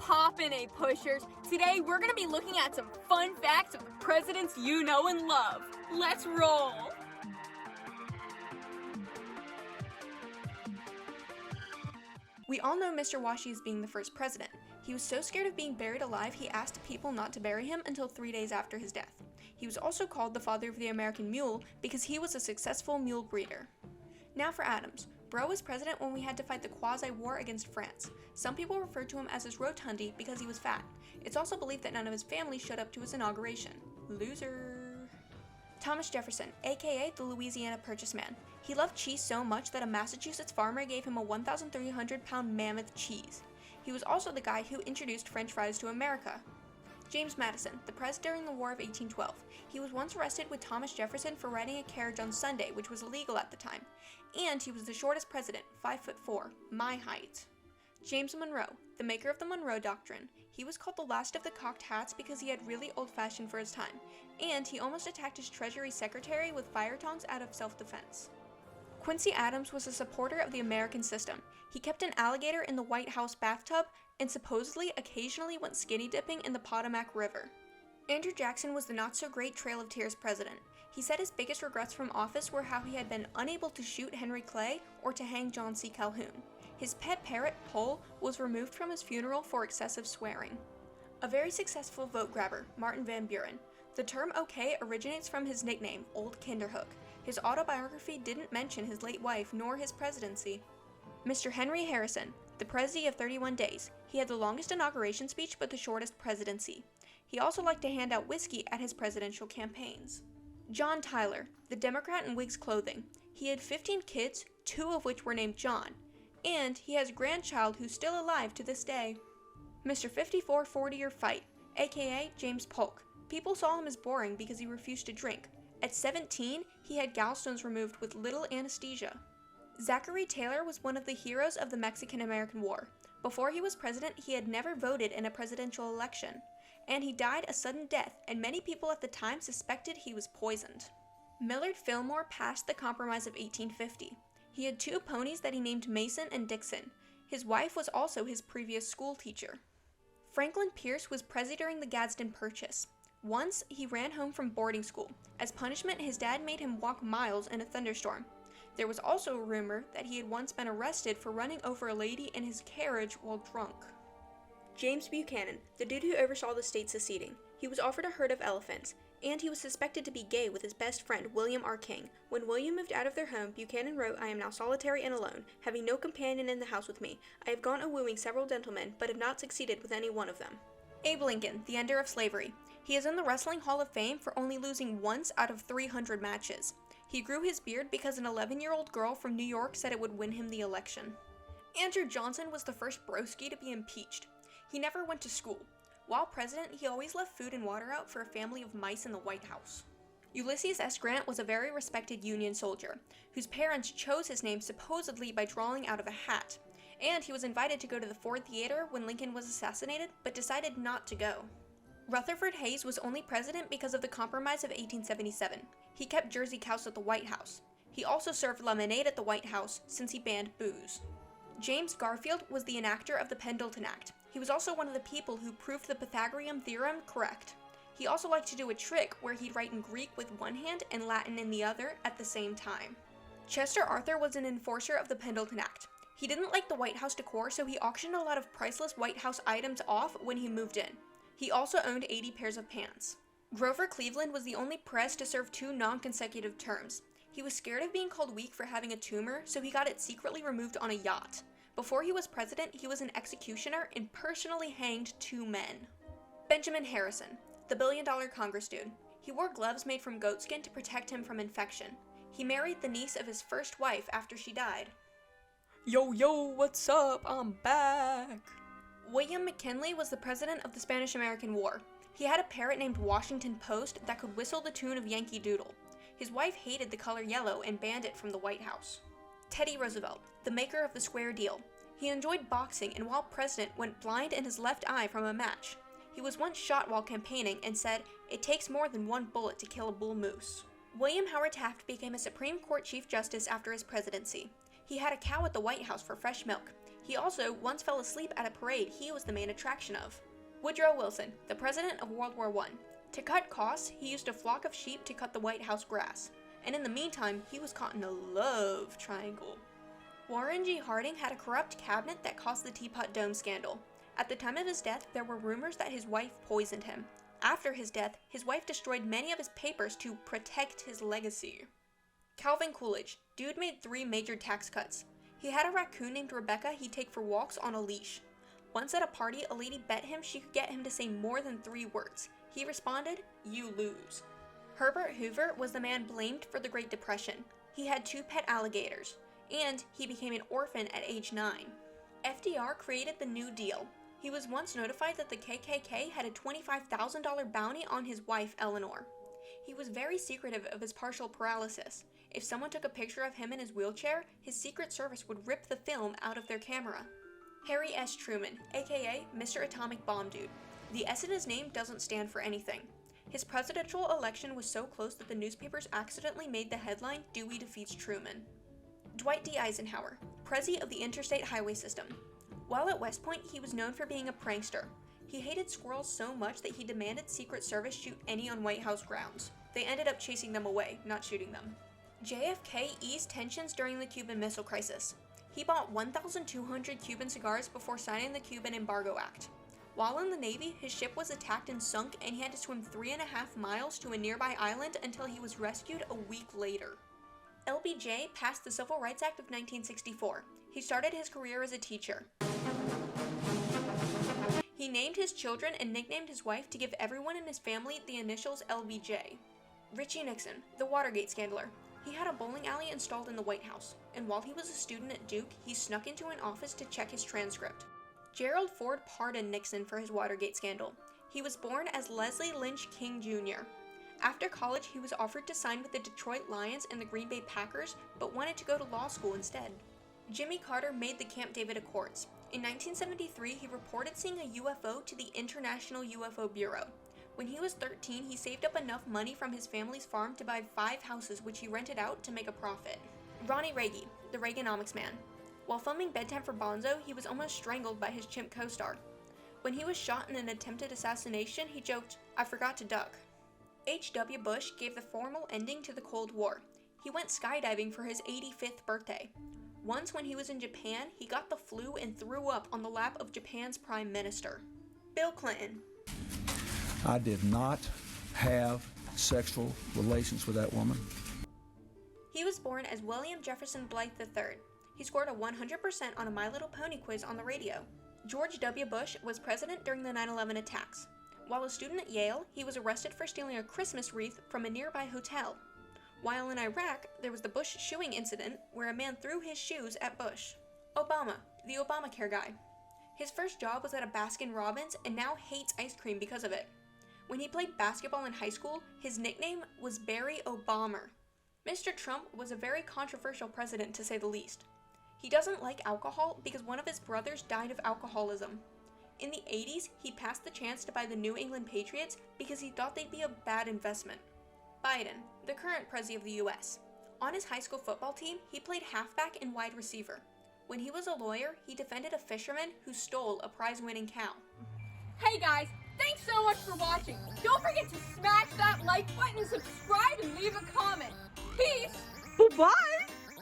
poppin', pushers? Today we're gonna be looking at some fun facts of the presidents you know and love. Let's roll! We all know Mr. Washi as being the first president. He was so scared of being buried alive, he asked people not to bury him until 3 days after his death. He was also called the father of the American mule because he was a successful mule breeder. Now for Adams. Bro was president when we had to fight the quasi-war against France. Some people referred to him as his rotundi because he was fat. It's also believed that none of his family showed up to his inauguration. Loser. Thomas Jefferson, aka the Louisiana Purchase Man. He loved cheese so much that a Massachusetts farmer gave him a 1,300-pound mammoth cheese. He was also the guy who introduced French fries to America. James Madison, the press during the War of 1812. He was once arrested with Thomas Jefferson for riding a carriage on Sunday, which was illegal at the time. And he was the shortest president, 5'4", my height. James Monroe, the maker of the Monroe Doctrine. He was called the last of the cocked hats because he had really old-fashioned for his time, and he almost attacked his Treasury Secretary with fire tongs out of self-defense. Quincy Adams was a supporter of the American system. He kept an alligator in the White House bathtub and supposedly occasionally went skinny dipping in the Potomac River. Andrew Jackson was the not-so-great Trail of Tears president. He said his biggest regrets from office were how he had been unable to shoot Henry Clay or to hang John C. Calhoun. His pet parrot, Pole, was removed from his funeral for excessive swearing. A very successful vote grabber, Martin Van Buren. The term okay originates from his nickname, Old Kinderhook. His autobiography didn't mention his late wife nor his presidency. Mr. Henry Harrison, the Prezi of 31 Days. He had the longest inauguration speech but the shortest presidency. He also liked to hand out whiskey at his presidential campaigns. John Tyler, the Democrat in Whig's clothing. He had 15 kids, 2 of which were named John, and he has a grandchild who's still alive to this day. Mr. 54-40-year Fight, aka James Polk. People saw him as boring because he refused to drink. At 17, he had gallstones removed with little anesthesia. Zachary Taylor was one of the heroes of the Mexican-American War. Before he was president, he had never voted in a presidential election, and he died a sudden death, and many people at the time suspected he was poisoned. Millard Fillmore passed the Compromise of 1850. He had 2 ponies that he named Mason and Dixon. His wife was also his previous school teacher. Franklin Pierce was Prezi during the Gadsden Purchase. Once, he ran home from boarding school. As punishment, his dad made him walk miles in a thunderstorm. There was also a rumor that he had once been arrested for running over a lady in his carriage while drunk. James Buchanan, the dude who oversaw the state seceding. He was offered a herd of elephants, and he was suspected to be gay with his best friend, William R. King. When William moved out of their home, Buchanan wrote, "I am now solitary and alone, having no companion in the house with me. I have gone a-wooing several gentlemen, but have not succeeded with any one of them." Abe Lincoln, the ender of slavery. He is in the Wrestling Hall of Fame for only losing once out of 300 matches. He grew his beard because an 11-year-old girl from New York said it would win him the election. Andrew Johnson was the first broski to be impeached. He never went to school. While president, he always left food and water out for a family of mice in the White House. Ulysses S. Grant was a very respected Union soldier, whose parents chose his name supposedly by drawing out of a hat, and he was invited to go to the Ford Theater when Lincoln was assassinated, but decided not to go. Rutherford Hayes was only president because of the Compromise of 1877. He kept Jersey cows at the White House. He also served lemonade at the White House since he banned booze. James Garfield was the enactor of the Pendleton Act. He was also one of the people who proved the Pythagorean theorem correct. He also liked to do a trick where he'd write in Greek with one hand and Latin in the other at the same time. Chester Arthur was an enforcer of the Pendleton Act. He didn't like the White House decor, so he auctioned a lot of priceless White House items off when he moved in. He also owned 80 pairs of pants. Grover Cleveland was the only press to serve 2 non-consecutive terms. He was scared of being called weak for having a tumor, so he got it secretly removed on a yacht. Before he was president, he was an executioner and personally hanged 2 men. Benjamin Harrison, the billion-dollar Congress dude. He wore gloves made from goatskin to protect him from infection. He married the niece of his first wife after she died. Yo, what's up? I'm back! William McKinley was the president of the Spanish-American War. He had a parrot named Washington Post that could whistle the tune of Yankee Doodle. His wife hated the color yellow and banned it from the White House. Teddy Roosevelt, the maker of the Square Deal. He enjoyed boxing and while president went blind in his left eye from a match. He was once shot while campaigning and said, "It takes more than one bullet to kill a bull moose." William Howard Taft became a Supreme Court Chief Justice after his presidency. He had a cow at the White House for fresh milk. He also once fell asleep at a parade he was the main attraction of. Woodrow Wilson, the president of World War I. To cut costs, he used a flock of sheep to cut the White House grass. And in the meantime, he was caught in a love triangle. Warren G. Harding had a corrupt cabinet that caused the Teapot Dome scandal. At the time of his death, there were rumors that his wife poisoned him. After his death, his wife destroyed many of his papers to protect his legacy. Calvin Coolidge. Dude made 3 major tax cuts. He had a raccoon named Rebecca he'd take for walks on a leash. Once at a party, a lady bet him she could get him to say more than 3 words. He responded, "You lose." Herbert Hoover was the man blamed for the Great Depression. He had 2 pet alligators, and he became an orphan at age 9. FDR created the New Deal. He was once notified that the KKK had a $25,000 bounty on his wife, Eleanor. He was very secretive of his partial paralysis. If someone took a picture of him in his wheelchair, his Secret Service would rip the film out of their camera. Harry S. Truman, aka Mr. Atomic Bomb Dude. The S in his name doesn't stand for anything. His presidential election was so close that the newspapers accidentally made the headline, "Dewey defeats Truman." Dwight D. Eisenhower, Prezi of the Interstate Highway System. While at West Point, he was known for being a prankster. He hated squirrels so much that he demanded Secret Service shoot any on White House grounds. They ended up chasing them away, not shooting them. JFK eased tensions during the Cuban Missile Crisis. He bought 1,200 Cuban cigars before signing the Cuban Embargo Act. While in the Navy, his ship was attacked and sunk, and he had to swim 3.5 miles to a nearby island until he was rescued a week later. LBJ passed the Civil Rights Act of 1964. He started his career as a teacher. He named his children and nicknamed his wife to give everyone in his family the initials LBJ. Richie Nixon, the Watergate scandaler. He had a bowling alley installed in the White House, and while he was a student at Duke, he snuck into an office to check his transcript. Gerald Ford pardoned Nixon for his Watergate scandal. He was born as Leslie Lynch King Jr. After college, he was offered to sign with the Detroit Lions and the Green Bay Packers, but wanted to go to law school instead. Jimmy Carter made the Camp David Accords. In 1973, he reported seeing a UFO to the International UFO Bureau. When he was 13, he saved up enough money from his family's farm to buy 5 houses which he rented out to make a profit. Ronnie Reagan, the Reaganomics man. While filming Bedtime for Bonzo, he was almost strangled by his chimp co-star. When he was shot in an attempted assassination, he joked, "I forgot to duck." H.W. Bush gave the formal ending to the Cold War. He went skydiving for his 85th birthday. Once when he was in Japan, he got the flu and threw up on the lap of Japan's Prime Minister. Bill Clinton. I did not have sexual relations with that woman. He was born as William Jefferson Blythe III. He scored a 100% on a My Little Pony quiz on the radio. George W. Bush was president during the 9/11 attacks. While a student at Yale, he was arrested for stealing a Christmas wreath from a nearby hotel. While in Iraq, there was the Bush shoeing incident where a man threw his shoes at Bush. Obama, the Obamacare guy. His first job was at a Baskin-Robbins and now hates ice cream because of it. When he played basketball in high school, his nickname was Barry Obama. Mr. Trump was a very controversial president, to say the least. He doesn't like alcohol because one of his brothers died of alcoholism. In the 80s, he passed the chance to buy the New England Patriots because he thought they'd be a bad investment. Biden, the current president of the US. On his high school football team, he played halfback and wide receiver. When he was a lawyer, he defended a fisherman who stole a prize-winning cow. Hey guys, thanks so much for watching. Don't forget to smash that like button and subscribe and leave a comment. Peace! Bye.